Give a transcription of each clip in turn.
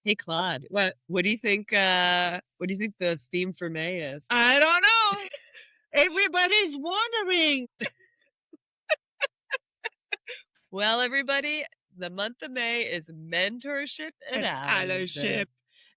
Hey Claude, what do you think the theme for May is? I don't know. Everybody's wondering. Well, everybody, the month of May is mentorship and allyship.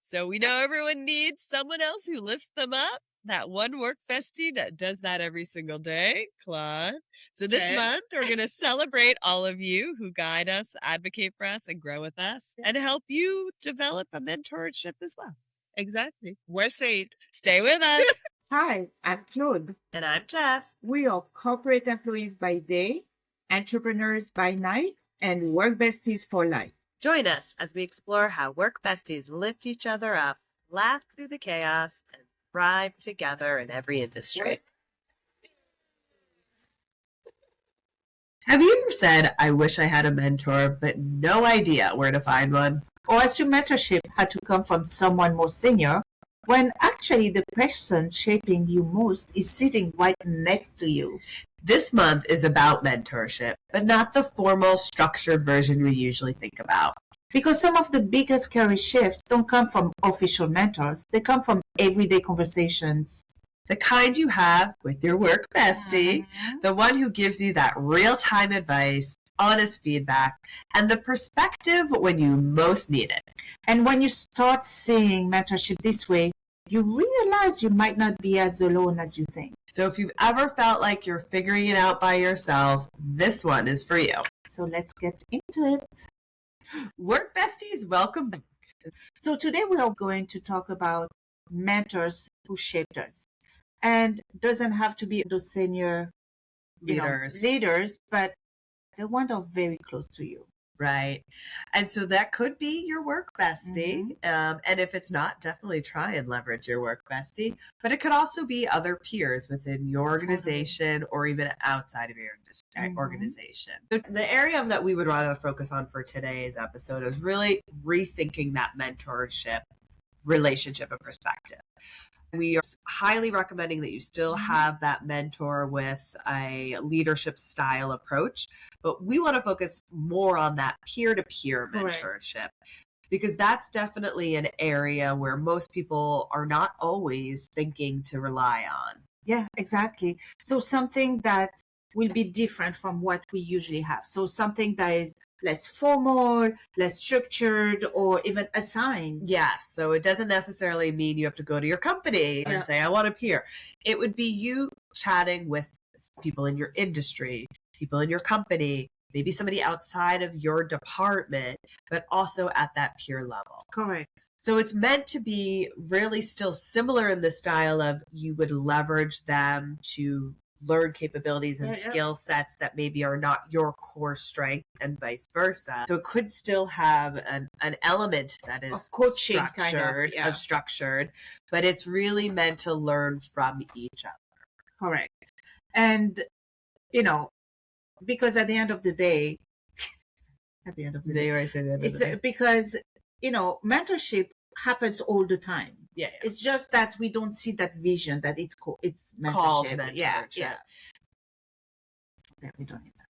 So we know everyone needs someone else who lifts them up. That one work bestie that does that every single day, Claude. So this Yes. month, we're going to celebrate all of you who guide us, advocate for us, and grow with us, and help you develop a mentorship as well. Exactly. Well said. Stay with us. Hi, I'm Claude. And I'm Jess. We are corporate employees by day, entrepreneurs by night, and work besties for life. Join us as we explore how work besties lift each other up, laugh through the chaos, and thrive together in every industry. Have you ever said, I wish I had a mentor, but no idea where to find one? Or assume mentorship had to come from someone more senior, when actually the person shaping you most is sitting right next to you. This month is about mentorship, but not the formal, structured version we usually think about. Because some of the biggest career shifts don't come from official mentors, they come from everyday conversations. The kind you have with your work bestie, the one who gives you that real-time advice, honest feedback, and the perspective when you most need it. And when you start seeing mentorship this way, you realize you might not be as alone as you think. So if you've ever felt like you're figuring it out by yourself, this one is for you. So let's get into it. Work besties, welcome back. So today we are going to talk about mentors who shaped us. And doesn't have to be those senior leaders, but the ones that are very close to you. Right. And so that could be your work bestie. And if it's not, definitely try and leverage your work bestie. But it could also be other peers within your organization or even outside of your organization. The area that we would rather focus on for today's episode is really rethinking that mentorship relationship and perspective. We are highly recommending that you still have that mentor with a leadership style approach, but we want to focus more on that peer-to-peer mentorship because that's definitely an area where most people are not always thinking to rely on. Yeah, exactly. So something that will be different from what we usually have. So something that is less formal, less structured, or even assigned. Yes. So it doesn't necessarily mean you have to go to your company and say, I want a peer. It would be you chatting with people in your industry, people in your company, maybe somebody outside of your department, but also at that peer level. Correct. So it's meant to be really still similar in the style of you would leverage them to learn capabilities and skill sets that maybe are not your core strength and vice versa. So it could still have an element that is of coaching, structured, but it's really meant to learn from each other. Correct. And, because at the end of the day, because, mentorship happens all the time. Yeah. It's just that we don't see that vision that it's mentorship. Called mentorship. Yeah. We don't need that.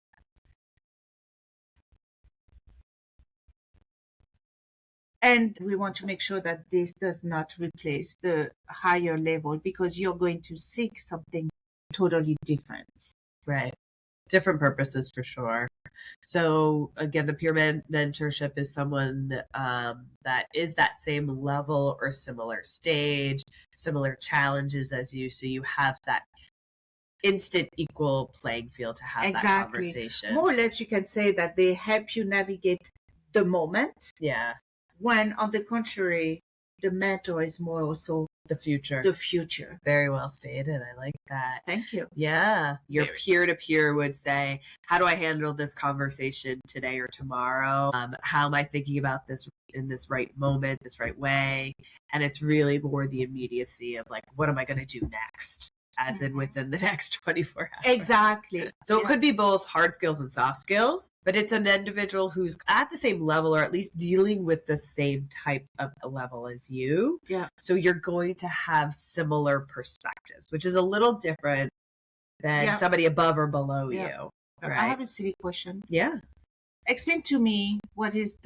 And we want to make sure that this does not replace the higher level because you're going to seek something totally different. Right. Different purposes for sure. So again, the peer mentorship is someone that is that same level or similar stage, similar challenges as you. So you have that instant equal playing field to have that conversation. More or less, you can say that they help you navigate the moment. Yeah. When on the contrary, the mentor is more also the future. Very well stated. I like that. Thank you. Yeah. Your peer-to-peer would say, how do I handle this conversation today or tomorrow? How am I thinking about this in this right moment, this right way? And it's really more the immediacy of like, what am I going to do next? As in within the next 24 hours. Exactly. So it could be both hard skills and soft skills, but it's an individual who's at the same level or at least dealing with the same type of level as you. Yeah. So you're going to have similar perspectives, which is a little different than somebody above or below you. Right? I have a silly question. Yeah. Explain to me what is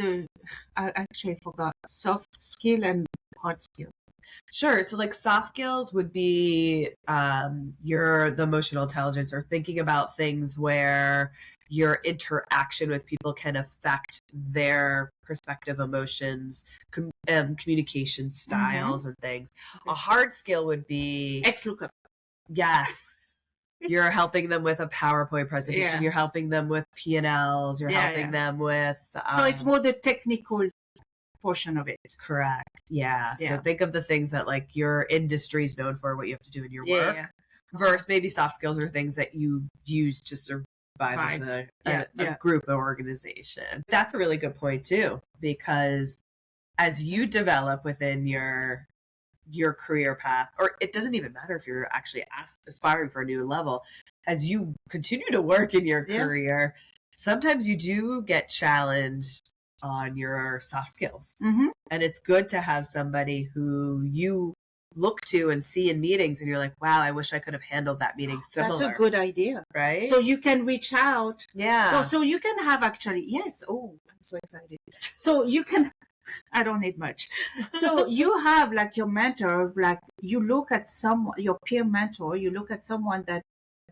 I actually forgot, soft skill and hard skill. Sure. So like soft skills would be the emotional intelligence, or thinking about things where your interaction with people can affect their perspective, emotions, communication styles, and things. Okay. A hard skill would be XLOOKUP. Yes. You're helping them with a PowerPoint presentation. Yeah. You're helping them with P&Ls. You're helping them with... so it's more the technical portion of it. Correct. Yeah. So think of the things that like your industry is known for, what you have to do in your work, versus maybe soft skills are things that you use to survive as a group or organization. That's a really good point too, because as you develop within your career path, or it doesn't even matter if you're actually aspiring for a new level, as you continue to work in your career, sometimes you do get challenged on your soft skills. And it's good to have somebody who you look to and see in meetings and you're like, wow, I wish I could have handled that meeting similar. That's a good idea. Right? So you can reach out. Yeah. So you can have actually, I'm so excited. So you can, I don't need much. So you have like your mentor, like you look at someone, your peer mentor, you look at someone that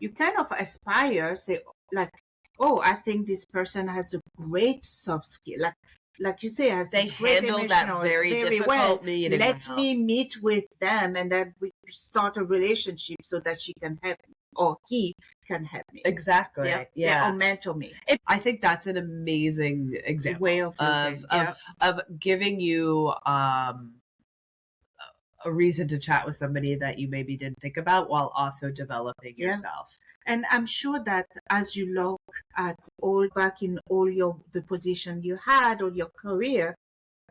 you kind of aspire, say like, oh, I think this person has a great soft skill. Like you say, as they handle that very difficult meeting. Let me meet with them and then we start a relationship so that she can help me or he can help me. Exactly. Yeah. Or mentor me. I think that's an amazing example way of giving you a reason to chat with somebody that you maybe didn't think about while also developing yourself. And I'm sure that as you look at the position you had or your career,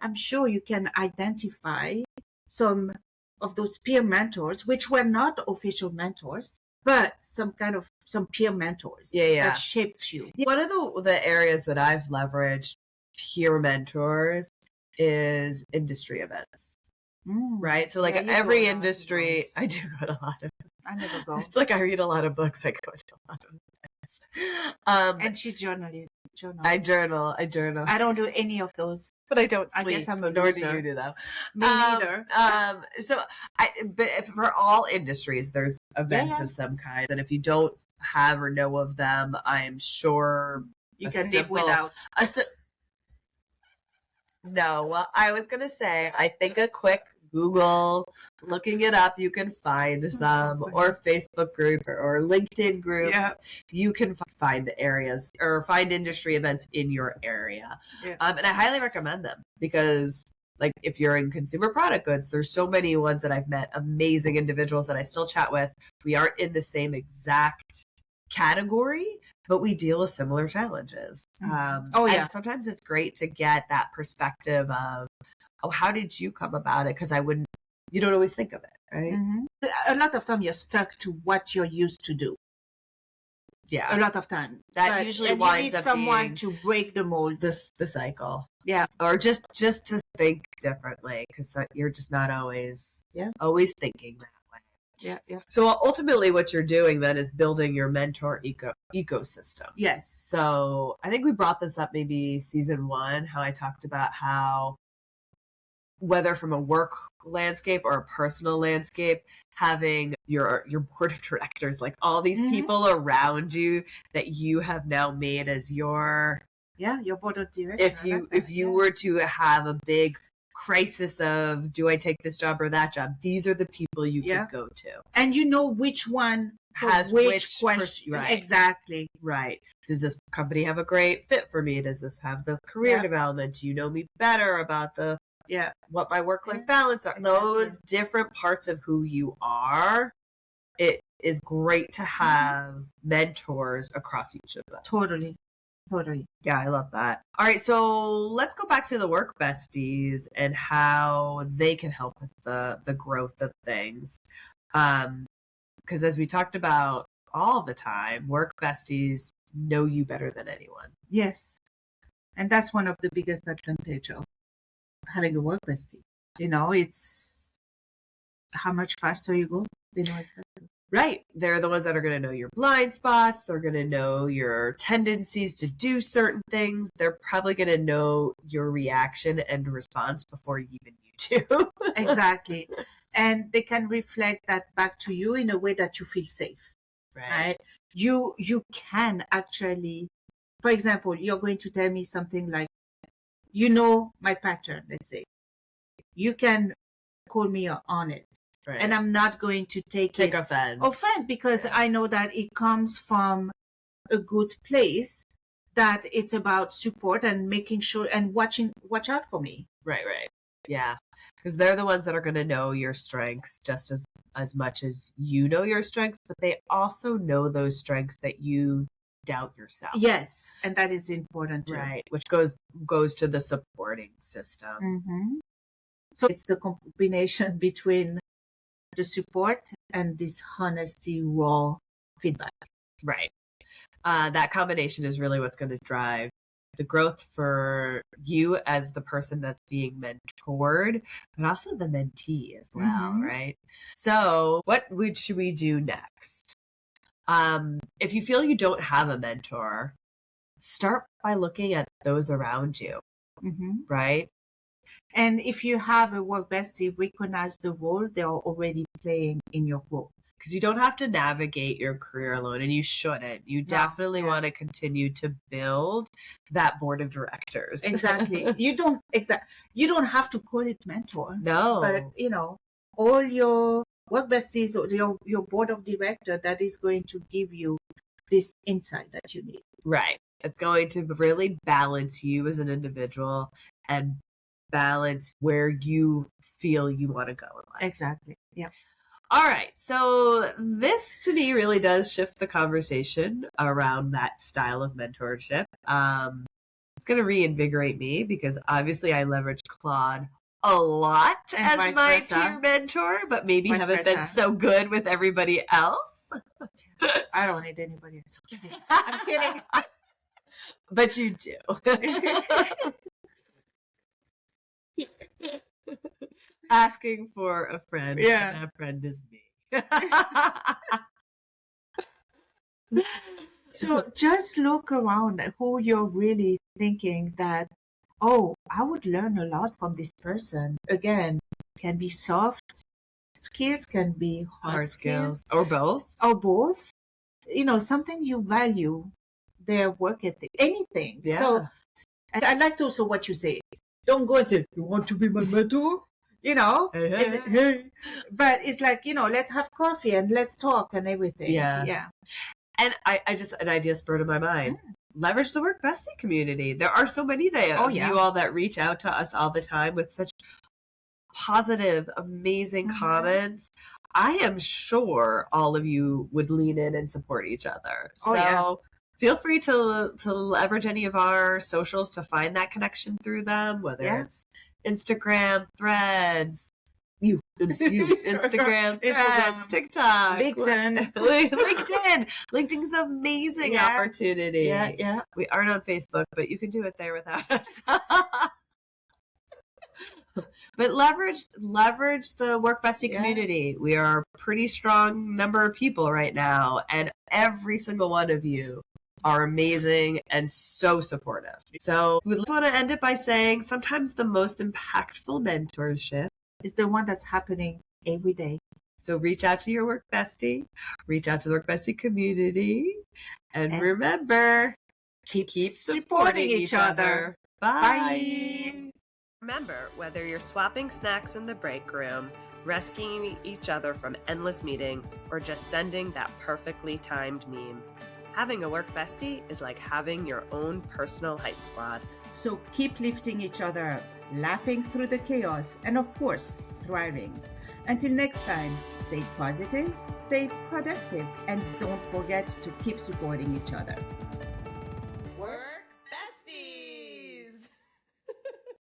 I'm sure you can identify some of those peer mentors, which were not official mentors, but some peer mentors that shaped you. One of the areas that I've leveraged peer mentors is industry events. Right? So like every industry, I do go to a lot of them. I never go. It's like I read a lot of books. I go to a lot of events. And she journals. I journal. I don't do any of those. But I don't sleep. I guess I'm a Nor loser. do you do though. Me neither. But for all industries, there's events of some kind. And if you don't have or know of them, I am sure you can live without. No, well, I was going to say, I think a quick Google, looking it up, you can find some, or Facebook group or LinkedIn groups. Yeah. You can find areas or find industry events in your area. Yeah. And I highly recommend them because like if you're in consumer product goods, there's so many ones that I've met, amazing individuals that I still chat with. We aren't in the same exact category, but we deal with similar challenges. And sometimes it's great to get that perspective of, how did you come about it? Because you don't always think of it, right? A lot of time you're stuck to what you're used to do. Yeah. A lot of time. That usually winds up someone to break the mold. The cycle. Yeah. Or just to think differently, because you're just not always thinking that. Yeah. So ultimately what you're doing then is building your mentor ecosystem. Yes. So I think we brought this up maybe season 1, how I talked about how whether from a work landscape or a personal landscape, having your board of directors, like all these people around you that you have now made as your board of directors. If you were to have a big crisis of, do I take this job or that job? These are the people you could go to. And you know which one has which question. Right. Exactly. Right. Does this company have a great fit for me? Does this have the career development? Do you know me better about what my work-life balance are? Exactly. Those different parts of who you are. It is great to have mentors across each of them. Totally. Yeah, I love that. All right, so let's go back to the Work Besties and how they can help with the growth of things. Because as we talked about all the time, Work Besties know you better than anyone. Yes. And that's one of the biggest advantages of having a work bestie. It's how much faster you go. Right. They're the ones that are going to know your blind spots. They're going to know your tendencies to do certain things. They're probably going to know your reaction and response before even you do. Exactly. And they can reflect that back to you in a way that you feel safe. Right? You can actually, for example, you're going to tell me something like, you know my pattern, let's say. You can call me on it. Right. And I'm not going to take offense because I know that it comes from a good place, that it's about support and making sure and watch out for me. Right. Yeah. Because they're the ones that are going to know your strengths just as much as you know your strengths, but they also know those strengths that you doubt yourself. Yes. And that is important too. Right. Which goes to the supporting system. Mm-hmm. So it's the combination between the support and this honesty, raw feedback. Right. That combination is really what's going to drive the growth for you as the person that's being mentored, but also the mentee as well, right? So what should we do next? If you feel you don't have a mentor, start by looking at those around you, right? And if you have a work bestie, recognize the role they're already playing in your growth. Because you don't have to navigate your career alone, and you shouldn't. You definitely want to continue to build that board of directors. Exactly. You don't have to call it mentor. No. But all your work besties or your board of director that is going to give you this insight that you need. Right. It's going to really balance you as an individual and balance where you feel you want to go in life. Exactly. Yeah. All right. So this to me really does shift the conversation around that style of mentorship. It's going to reinvigorate me because obviously I leverage Claude a lot as my peer mentor, but maybe haven't been so good with everybody else. I don't need anybody else. I'm kidding. But you do. Asking for a friend, and that friend is me. So just look around at who you're really thinking that, oh, I would learn a lot from this person. Again, can be soft skills, can be hard skills. Or both. Or both. Something you value, their work ethic, anything. Yeah. So I liked also what you say. Don't go and say, you want to be my mentor? Hey. But it's like, let's have coffee and let's talk and everything. Yeah. And I just, an idea spurred in my mind. Leverage the Work Bestie community. There are so many you all that reach out to us all the time with such positive, amazing comments. I am sure all of you would lean in and support each other. So feel free to leverage any of our socials to find that connection through them, whether it's Instagram, Threads, Instagram, Threads, TikTok, LinkedIn. LinkedIn's an amazing opportunity. Yeah. We aren't on Facebook, but you can do it there without us. But leverage the Work Bestie community. We are a pretty strong number of people right now, and every single one of you are amazing and so supportive. So we want to end it by saying sometimes the most impactful mentorship is the one that's happening every day. So reach out to your Work Bestie, reach out to the Work Bestie community, and remember, keep supporting each other. Bye. Remember, whether you're swapping snacks in the break room, rescuing each other from endless meetings, or just sending that perfectly timed meme, having a Work Bestie is like having your own personal hype squad. So keep lifting each other up, laughing through the chaos, and of course, thriving. Until next time, stay positive, stay productive, and don't forget to keep supporting each other.